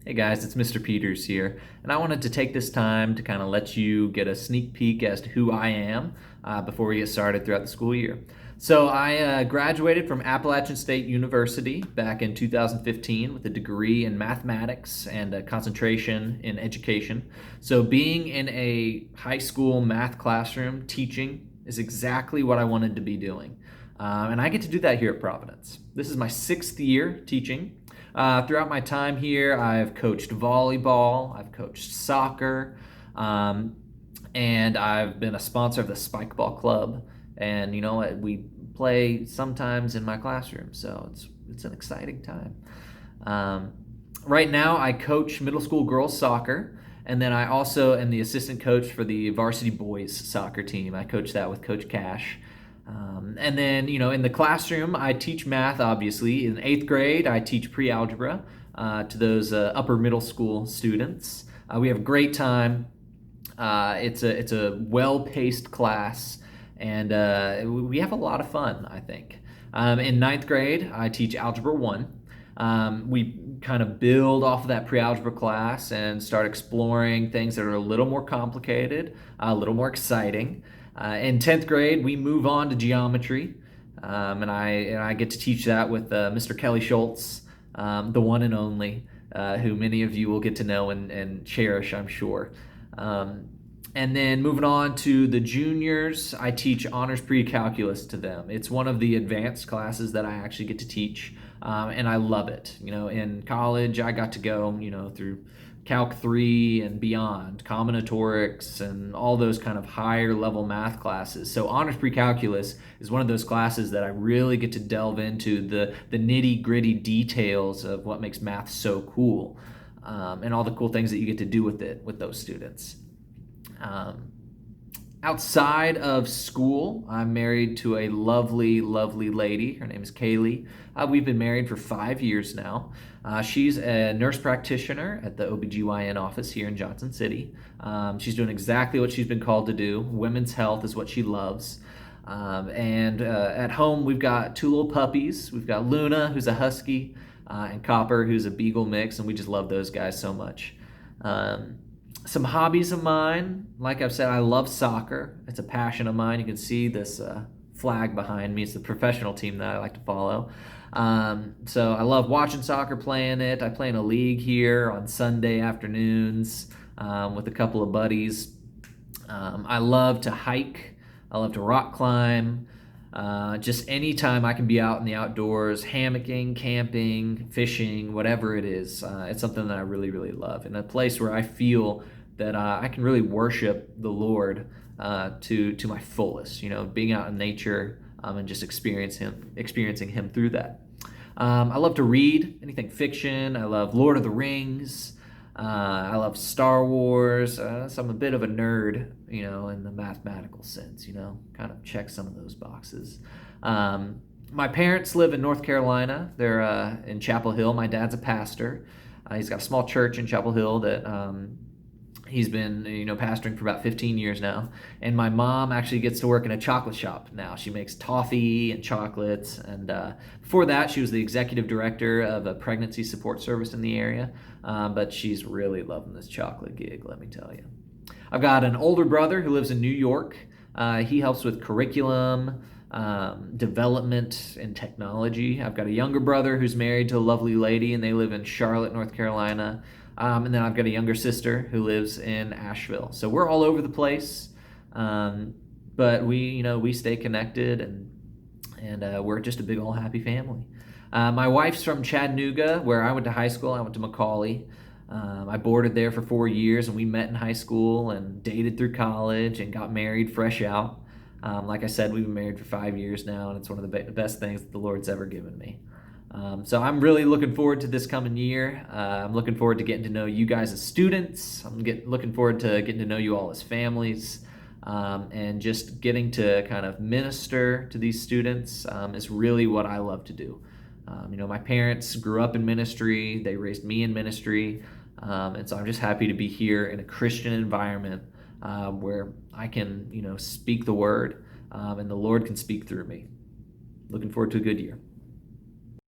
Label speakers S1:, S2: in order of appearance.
S1: Hey guys, it's Mr. Peters here, and I wanted to take this time to kind of let you get a sneak peek as to who I am before we get started throughout the school year. So, I graduated from Appalachian State University back in 2015 with a degree in mathematics and a concentration in education. So, being in a high school math classroom teaching is exactly what I wanted to be doing. And I get to do that here at Providence. This is my 6th year teaching. Throughout my time here, I've coached volleyball, I've coached soccer, um, and I've been a sponsor of the Spike Ball Club. And you know what? We play sometimes in my classroom, so it's an exciting time. Um, right now, I coach middle school girls soccer, and then I also am the assistant coach for the varsity boys soccer team. I coach that with Coach Cash. And then, in the classroom, I teach math, obviously. In 8th grade, I teach pre-algebra to those upper middle school students. We have a great time. It's a well-paced class, and we have a lot of fun, I think. In 9th grade, I teach Algebra 1. We kind of build off of that pre-algebra class and start exploring things that are a little more complicated, a little more exciting. In 10th grade, we move on to geometry, and I get to teach that with Mr. Kelly Schultz, the one and only, who many of you will get to know and cherish, I'm sure. And then moving on to the juniors, I teach honors pre-calculus to them. It's one of the advanced classes that I actually get to teach, and I love it. In college, I got to go, through Calc 3 and beyond, combinatorics and all those kind of higher level math classes. So honors pre-calculus is one of those classes that I really get to delve into the nitty gritty details of what makes math so cool, and all the cool things that you get to do with it with those students. Outside of school, I'm married to a lovely, lovely lady. Her name is Kaylee. We've been married for 5 years now. She's a nurse practitioner at the OBGYN office here in Johnson City. She's doing exactly what she's been called to do. Women's health is what she loves. And at home, we've got 2 little puppies. We've got Luna, who's a husky, and Copper, who's a beagle mix, and we just love those guys so much. Some hobbies of mine, like I've said, I love soccer. It's a passion of mine. You can see this flag behind me. It's the professional team that I like to follow. So I love watching soccer, playing it. I play in a league here on Sunday afternoons with a couple of buddies. I love to hike. I love to rock climb. Just anytime I can be out in the outdoors, hammocking, camping, fishing, whatever it is, it's something that I really, really love. And a place where I feel that I can really worship the Lord to my fullest, being out in nature and just experiencing Him through that. I love to read anything fiction. I love Lord of the Rings. I love Star Wars. So I'm a bit of a nerd, in the mathematical sense, kind of check some of those boxes. My parents live in North Carolina. They're in Chapel Hill. My dad's a pastor. He's got a small church in Chapel Hill that he's been, pastoring for about 15 years now. And my mom actually gets to work in a chocolate shop now. She makes toffee and chocolates. And before that, she was the executive director of a pregnancy support service in the area. But she's really loving this chocolate gig, let me tell you. I've got an older brother who lives in New York. He helps with curriculum, development, and technology. I've got a younger brother who's married to a lovely lady, and they live in Charlotte, North Carolina. And then I've got a younger sister who lives in Asheville. So we're all over the place, but we stay connected, and we're just a big old happy family. My wife's from Chattanooga, where I went to high school. I went to Macaulay. I boarded there for 4 years, and we met in high school and dated through college and got married fresh out. Like I said, we've been married for 5 years now, and it's one of the best things that the Lord's ever given me. So I'm really looking forward to this coming year. I'm looking forward to getting to know you guys as students. I'm looking forward to getting to know you all as families, and just getting to kind of minister to these students is really what I love to do. My parents grew up in ministry. They raised me in ministry. And so I'm just happy to be here in a Christian environment where I can, speak the word, and the Lord can speak through me. Looking forward to a good year.